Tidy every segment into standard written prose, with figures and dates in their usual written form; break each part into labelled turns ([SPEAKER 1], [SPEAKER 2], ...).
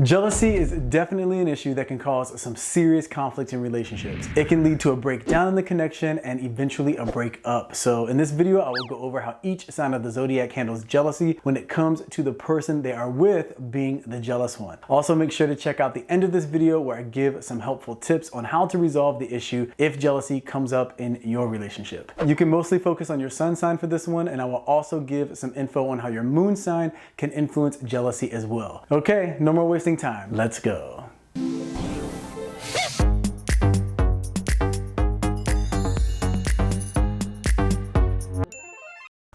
[SPEAKER 1] Jealousy is definitely an issue that can cause some serious conflict in relationships. It can lead to a breakdown in the connection and eventually a breakup. So in this video, I will go over how each sign of the zodiac handles jealousy when it comes to the person they are with being the jealous one. Also, make sure to check out the end of this video where I give some helpful tips on how to resolve the issue if jealousy comes up in your relationship. You can mostly focus on your sun sign for this one, and I will also give some info on how your moon sign can influence jealousy as well. Okay, no more wasting time. Let's go.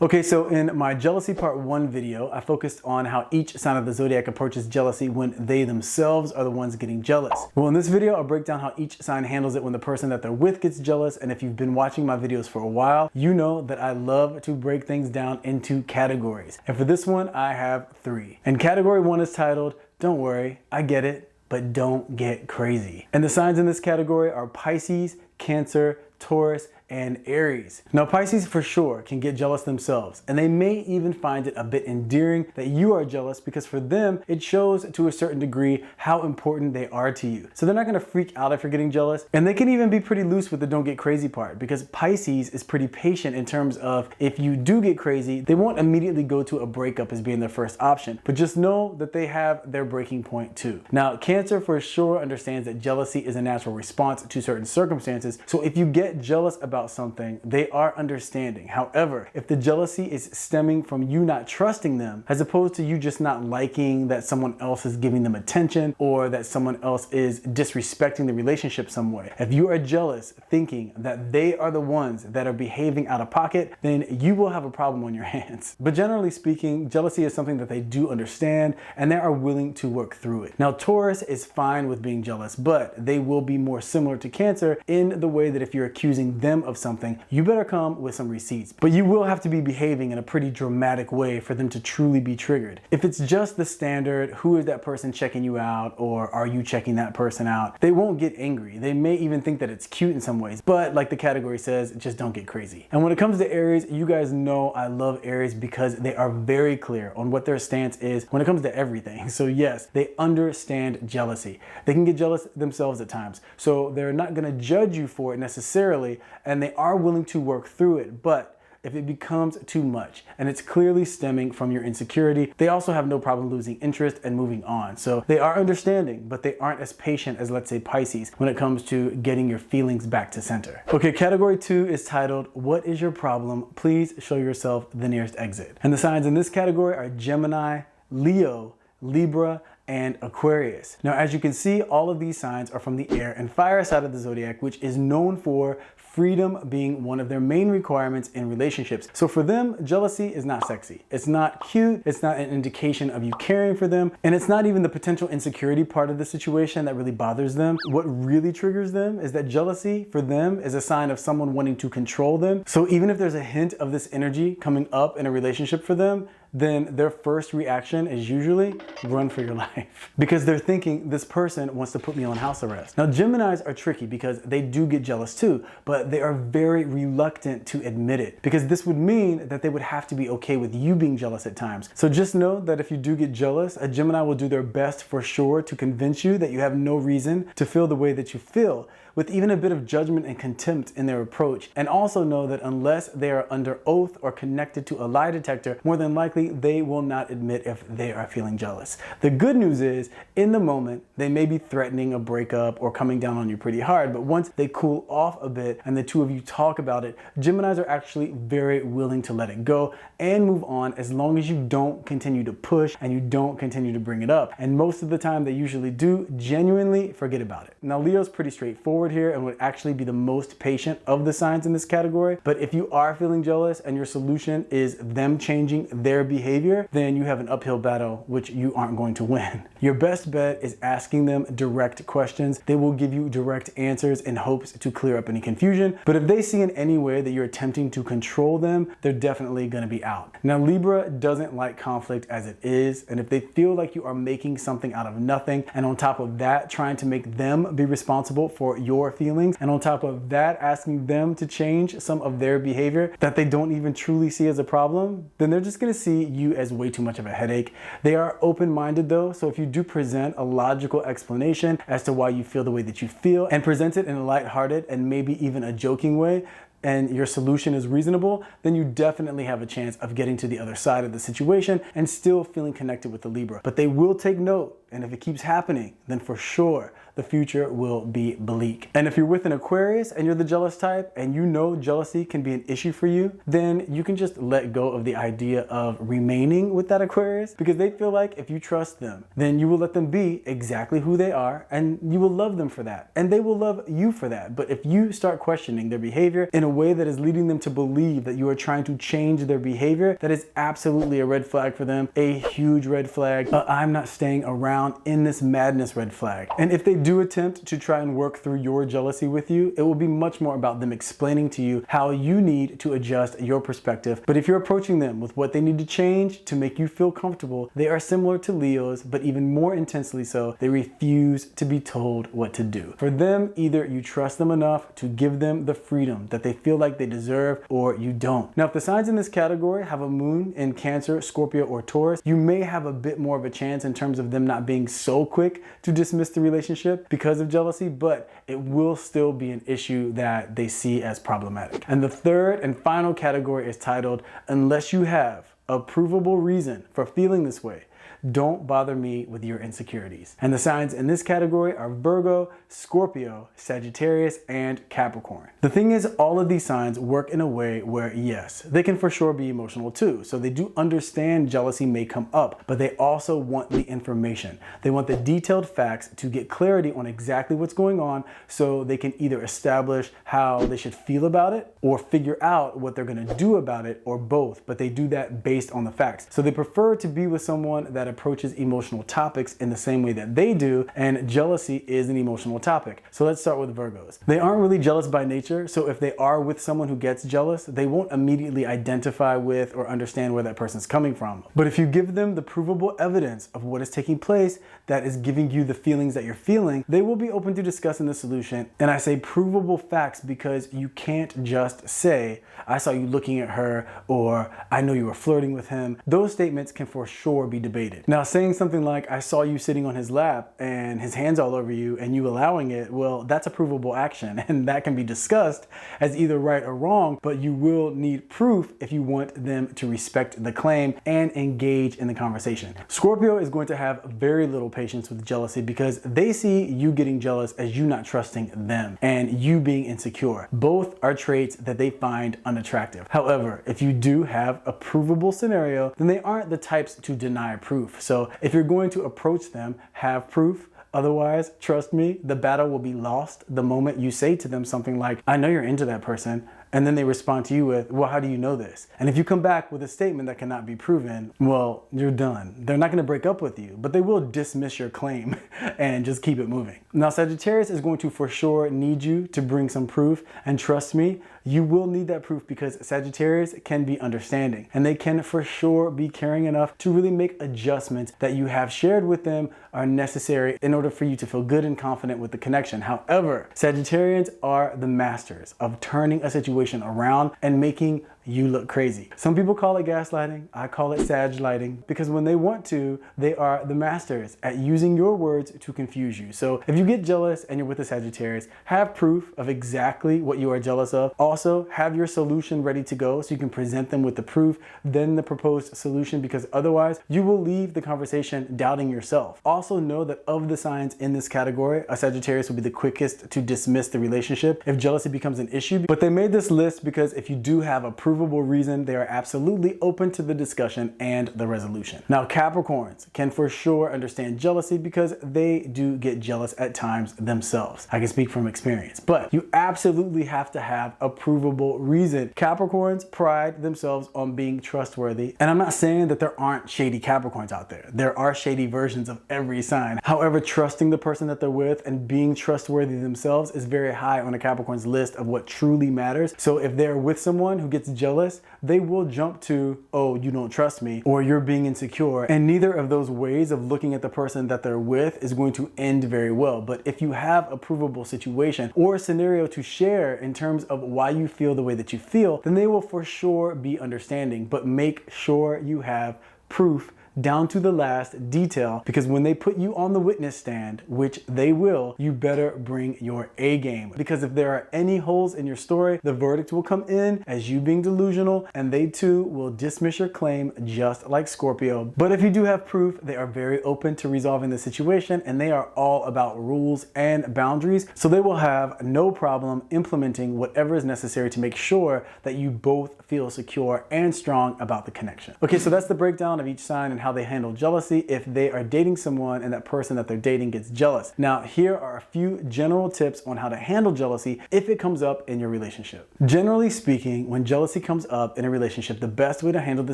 [SPEAKER 1] Okay, so in my jealousy part 1 video, I focused on how each sign of the zodiac approaches jealousy when they themselves are the ones getting jealous. Well, in this video, I'll break down how each sign handles it when the person that they're with gets jealous. And if you've been watching my videos for a while, you know that I love to break things down into categories. And for this one, I have 3. And category 1 is titled, "Don't worry, I get it, but don't get crazy." And the signs in this category are Pisces, Cancer, Taurus, and Aries. Now, Pisces for sure can get jealous themselves, and they may even find it a bit endearing that you are jealous because for them, it shows to a certain degree how important they are to you. So they're not gonna freak out if you're getting jealous, and they can even be pretty loose with the don't get crazy part because Pisces is pretty patient in terms of if you do get crazy, they won't immediately go to a breakup as being their first option, but just know that they have their breaking point too. Now, Cancer for sure understands that jealousy is a natural response to certain circumstances, so if you get jealous about something, they are understanding. However, if the jealousy is stemming from you not trusting them, as opposed to you just not liking that someone else is giving them attention or that someone else is disrespecting the relationship some way, if you are jealous thinking that they are the ones that are behaving out of pocket, then you will have a problem on your hands. But generally speaking, jealousy is something that they do understand and they are willing to work through it. Now, Taurus is fine with being jealous, but they will be more similar to Cancer in the way that if you're accusing them of something, you better come with some receipts. But you will have to be behaving in a pretty dramatic way for them to truly be triggered. If it's just the standard, who is that person checking you out, or are you checking that person out, they won't get angry. They may even think that it's cute in some ways, but like the category says, just don't get crazy. And when it comes to Aries, you guys know I love Aries because they are very clear on what their stance is when it comes to everything. So yes, they understand jealousy. They can get jealous themselves at times. So they're not gonna judge you for it necessarily, and they are willing to work through it. But if it becomes too much and it's clearly stemming from your insecurity, they also have no problem losing interest and moving on. So they are understanding, but they aren't as patient as, let's say, Pisces when it comes to getting your feelings back to center. Okay, category 2 is titled, "What is your problem? Please show yourself the nearest exit." And the signs in this category are Gemini, Leo, Libra, and Aquarius. Now, as you can see, all of these signs are from the air and fire side of the zodiac, which is known for freedom being one of their main requirements in relationships. So for them, jealousy is not sexy. It's not cute. It's not an indication of you caring for them. And it's not even the potential insecurity part of the situation that really bothers them. What really triggers them is that jealousy for them is a sign of someone wanting to control them. So even if there's a hint of this energy coming up in a relationship for them, then their first reaction is usually run for your life because they're thinking this person wants to put me on house arrest. Now, Geminis are tricky because they do get jealous too, but they are very reluctant to admit it because this would mean that they would have to be okay with you being jealous at times. So just know that if you do get jealous, a Gemini will do their best for sure to convince you that you have no reason to feel the way that you feel, with even a bit of judgment and contempt in their approach. And also know that unless they are under oath or connected to a lie detector, more than likely they will not admit if they are feeling jealous. The good news is, in the moment, they may be threatening a breakup or coming down on you pretty hard, but once they cool off a bit and the two of you talk about it, Geminis are actually very willing to let it go and move on as long as you don't continue to push and you don't continue to bring it up. And most of the time they usually do genuinely forget about it. Now, Leo's pretty straightforward here and would actually be the most patient of the signs in this category. But if you are feeling jealous and your solution is them changing their behavior, then you have an uphill battle which you aren't going to win. Your best bet is asking them direct questions. They will give you direct answers in hopes to clear up any confusion. But if they see in any way that you're attempting to control them, they're definitely going to be out. Now, Libra doesn't like conflict as it is, and if they feel like you are making something out of nothing, and on top of that, trying to make them be responsible for your feelings, and on top of that, asking them to change some of their behavior that they don't even truly see as a problem, then they're just going to see see you as way too much of a headache. They are open-minded though, so if you do present a logical explanation as to why you feel the way that you feel and present it in a lighthearted and maybe even a joking way, and your solution is reasonable, then you definitely have a chance of getting to the other side of the situation and still feeling connected with the Libra. But they will take note, and if it keeps happening, then for sure, the future will be bleak. And if you're with an Aquarius and you're the jealous type and you know jealousy can be an issue for you, then you can just let go of the idea of remaining with that Aquarius, because they feel like if you trust them, then you will let them be exactly who they are and you will love them for that. And they will love you for that. But if you start questioning their behavior in a way that is leading them to believe that you are trying to change their behavior, that is absolutely a red flag for them, a huge red flag. I'm not staying around in this madness red flag. And if they do attempt to try and work through your jealousy with you, it will be much more about them explaining to you how you need to adjust your perspective. But if you're approaching them with what they need to change to make you feel comfortable, they are similar to Leos, but even more intensely so, they refuse to be told what to do. For them, either you trust them enough to give them the freedom that they feel like they deserve, or you don't. Now, if the signs in this category have a moon in Cancer, Scorpio, or Taurus, you may have a bit more of a chance in terms of them not being so quick to dismiss the relationship because of jealousy, but it will still be an issue that they see as problematic. And the third and final category is titled, Unless You Have a Provable Reason for Feeling This Way, Don't Bother Me with Your Insecurities. And the signs in this category are Virgo, Scorpio, Sagittarius, and Capricorn. The thing is, all of these signs work in a way where, yes, they can for sure be emotional too. So they do understand jealousy may come up, but they also want the information. They want the detailed facts to get clarity on exactly what's going on so they can either establish how they should feel about it or figure out what they're gonna do about it, or both, but they do that based on the facts. So they prefer to be with someone that approaches emotional topics in the same way that they do, and jealousy is an emotional topic. So let's start with Virgos. They aren't really jealous by nature, so if they are with someone who gets jealous, they won't immediately identify with or understand where that person's coming from. But if you give them the provable evidence of what is taking place that is giving you the feelings that you're feeling, they will be open to discussing the solution. And I say provable facts because you can't just say, I saw you looking at her, or I know you were flirting with him. Those statements can for sure be debated. Now, saying something like, I saw you sitting on his lap and his hands all over you and you allowing it, well, that's a provable action, and that can be discussed as either right or wrong, but you will need proof if you want them to respect the claim and engage in the conversation. Scorpio is going to have very little patience with jealousy because they see you getting jealous as you not trusting them and you being insecure. Both are traits that they find unattractive. However, if you do have a provable scenario, then they aren't the types to deny proof. So if you're going to approach them, have proof. Otherwise, trust me, the battle will be lost the moment you say to them something like, I know you're into that person. And then they respond to you with, well, how do you know this? And if you come back with a statement that cannot be proven, well, you're done. They're not going to break up with you, but they will dismiss your claim and just keep it moving. Now, Sagittarius is going to for sure need you to bring some proof. And trust me, you will need that proof because Sagittarius can be understanding and they can for sure be caring enough to really make adjustments that you have shared with them are necessary in order for you to feel good and confident with the connection. However, Sagittarians are the masters of turning a situation around and making you look crazy. Some people call it gaslighting. I call it Sag lighting, because when they want to, they are the masters at using your words to confuse you. So if you get jealous and you're with a Sagittarius, have proof of exactly what you are jealous of. Also, have your solution ready to go so you can present them with the proof, then the proposed solution, because otherwise you will leave the conversation doubting yourself. Also know that of the signs in this category, a Sagittarius will be the quickest to dismiss the relationship if jealousy becomes an issue. But they made this list because if you do have a provable reason, they are absolutely open to the discussion and the resolution. Now, Capricorns can for sure understand jealousy because they do get jealous at times themselves. I can speak from experience, but you absolutely have to have a provable reason. Capricorns pride themselves on being trustworthy. And I'm not saying that there aren't shady Capricorns out there. There are shady versions of every sign. However, trusting the person that they're with and being trustworthy themselves is very high on a Capricorn's list of what truly matters. So if they're with someone who gets jealous jealous, they will jump to, oh, you don't trust me, or you're being insecure. And neither of those ways of looking at the person that they're with is going to end very well. But if you have a provable situation or a scenario to share in terms of why you feel the way that you feel, then they will for sure be understanding. But make sure you have proof down to the last detail, because when they put you on the witness stand, which they will, you better bring your A game. Because if there are any holes in your story, the verdict will come in as you being delusional, and they too will dismiss your claim just like Scorpio. But if you do have proof, they are very open to resolving the situation, and they are all about rules and boundaries. So they will have no problem implementing whatever is necessary to make sure that you both feel secure and strong about the connection. Okay, so that's the breakdown of each sign and how they handle jealousy if they are dating someone and that person that they're dating gets jealous. Now, here are a few general tips on how to handle jealousy if it comes up in your relationship. Generally speaking, when jealousy comes up in a relationship, the best way to handle the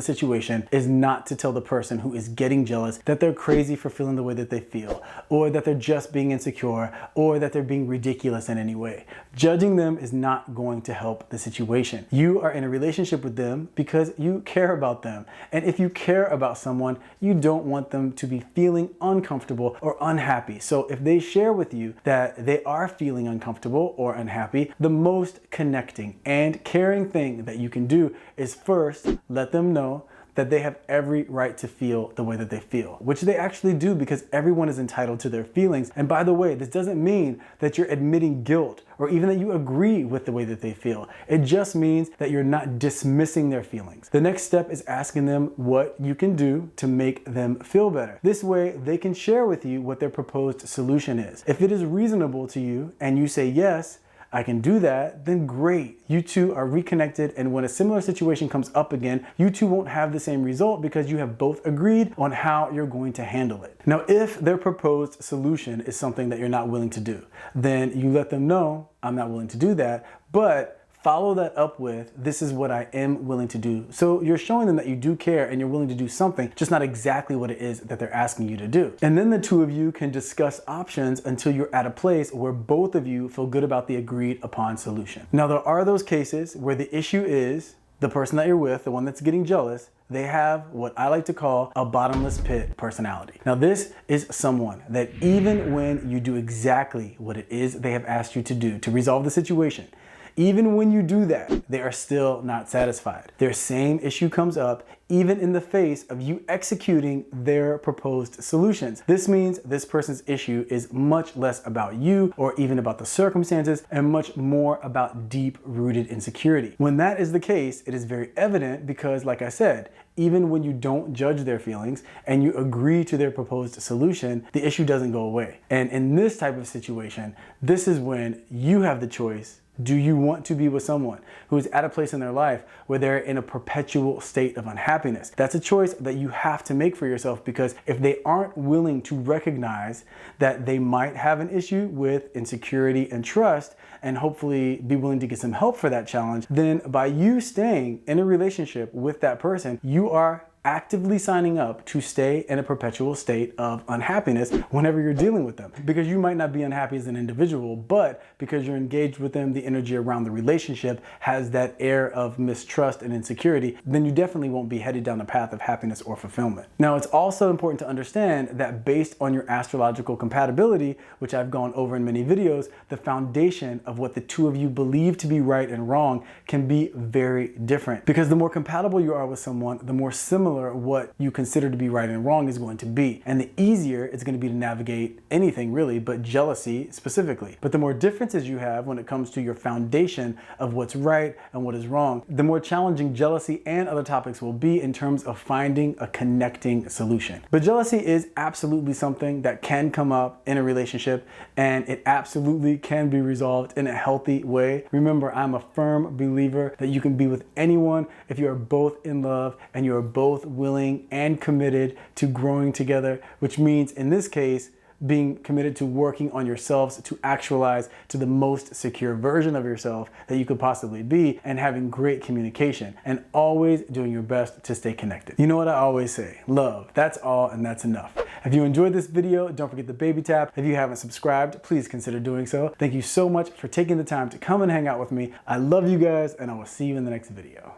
[SPEAKER 1] situation is not to tell the person who is getting jealous that they're crazy for feeling the way that they feel, or that they're just being insecure, or that they're being ridiculous in any way. Judging them is not going to help the situation. You are in a relationship with them because you care about them. And if you care about someone, you don't want them to be feeling uncomfortable or unhappy. So if they share with you that they are feeling uncomfortable or unhappy, the most connecting and caring thing that you can do is first let them know that they have every right to feel the way that they feel, which they actually do, because everyone is entitled to their feelings. And by the way, this doesn't mean that you're admitting guilt or even that you agree with the way that they feel. It just means that you're not dismissing their feelings. The next step is asking them what you can do to make them feel better. This way, they can share with you what their proposed solution is. If it is reasonable to you and you say yes, I can do that, then great. You two are reconnected, and when a similar situation comes up again, you two won't have the same result because you have both agreed on how you're going to handle it. Now, if their proposed solution is something that you're not willing to do, then you let them know, I'm not willing to do that, but follow that up with, this is what I am willing to do. So you're showing them that you do care and you're willing to do something, just not exactly what it is that they're asking you to do. And then the two of you can discuss options until you're at a place where both of you feel good about the agreed upon solution. Now, there are those cases where the issue is the person that you're with, the one that's getting jealous, they have what I like to call a bottomless pit personality. Now, this is someone that even when you do exactly what it is they have asked you to do to resolve the situation, even when you do that, they are still not satisfied. Their same issue comes up even in the face of you executing their proposed solutions. This means this person's issue is much less about you or even about the circumstances and much more about deep-rooted insecurity. When that is the case, it is very evident because, like I said, even when you don't judge their feelings and you agree to their proposed solution, the issue doesn't go away. And in this type of situation, this is when you have the choice. Do you want to be with someone who is at a place in their life where they're in a perpetual state of unhappiness? That's a choice that you have to make for yourself, because if they aren't willing to recognize that they might have an issue with insecurity and trust, and hopefully be willing to get some help for that challenge, then by you staying in a relationship with that person, you are actively signing up to stay in a perpetual state of unhappiness whenever you're dealing with them. Because you might not be unhappy as an individual, but because you're engaged with them, the energy around the relationship has that air of mistrust and insecurity, then you definitely won't be headed down the path of happiness or fulfillment. Now, it's also important to understand that based on your astrological compatibility, which I've gone over in many videos, the foundation of what the two of you believe to be right and wrong can be very different. Because the more compatible you are with someone, the more similar what you consider to be right and wrong is going to be. And the easier it's going to be to navigate anything really, but jealousy specifically. But the more differences you have when it comes to your foundation of what's right and what is wrong, the more challenging jealousy and other topics will be in terms of finding a connecting solution. But jealousy is absolutely something that can come up in a relationship, and it absolutely can be resolved in a healthy way. Remember, I'm a firm believer that you can be with anyone if you are both in love and you are both willing and committed to growing together, which means in this case, being committed to working on yourselves to actualize to the most secure version of yourself that you could possibly be, and having great communication and always doing your best to stay connected. You know what I always say, love, that's all and that's enough. If you enjoyed this video, don't forget the baby tap. If you haven't subscribed, please consider doing so. Thank you so much for taking the time to come and hang out with me. I love you guys, and I will see you in the next video.